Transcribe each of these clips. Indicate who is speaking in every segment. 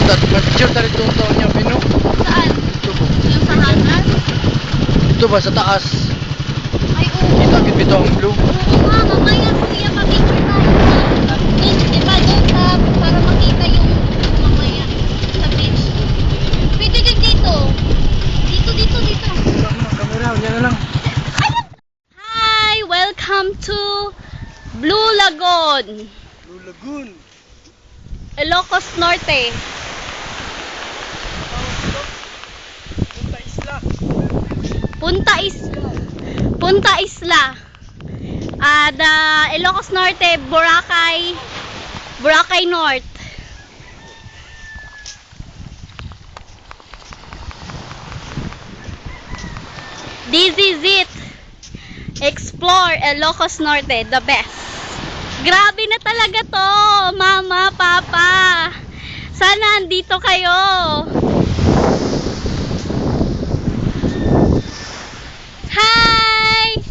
Speaker 1: Mag-picture tayo itong taon niya, Pino.
Speaker 2: Saan?
Speaker 1: Ito po.
Speaker 2: Yung sa hanggan?
Speaker 1: Ito ba, sa taas?
Speaker 2: Ay, oo.
Speaker 1: Kita, ito ang blue.
Speaker 2: Oo nga, mamaya kuya, pa-picture tayo sa beach. Diba doon sa, para makita yung mamaya sa beach. Pwede din dito. Dito.
Speaker 1: Kamera, yan na lang.
Speaker 2: Hi! Welcome to Blue Lagoon,
Speaker 1: Blue Lagoon.
Speaker 2: Ilocos Norte. Punta Isla. Ilocos Norte, Boracay North. This is it. Explore Ilocos Norte, the best. Grabe na talaga to, mama, papa. Sana andito kayo. Hi!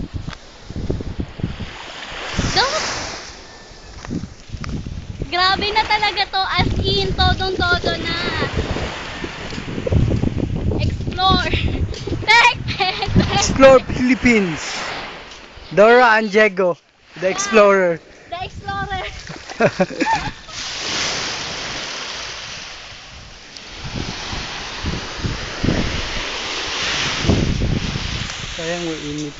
Speaker 2: Grabe na talaga to, as in, todo na. Explore.
Speaker 1: Explore Philippines. Dora and Diego, the explorer.
Speaker 2: The Explorer.
Speaker 1: Sayang, mainit.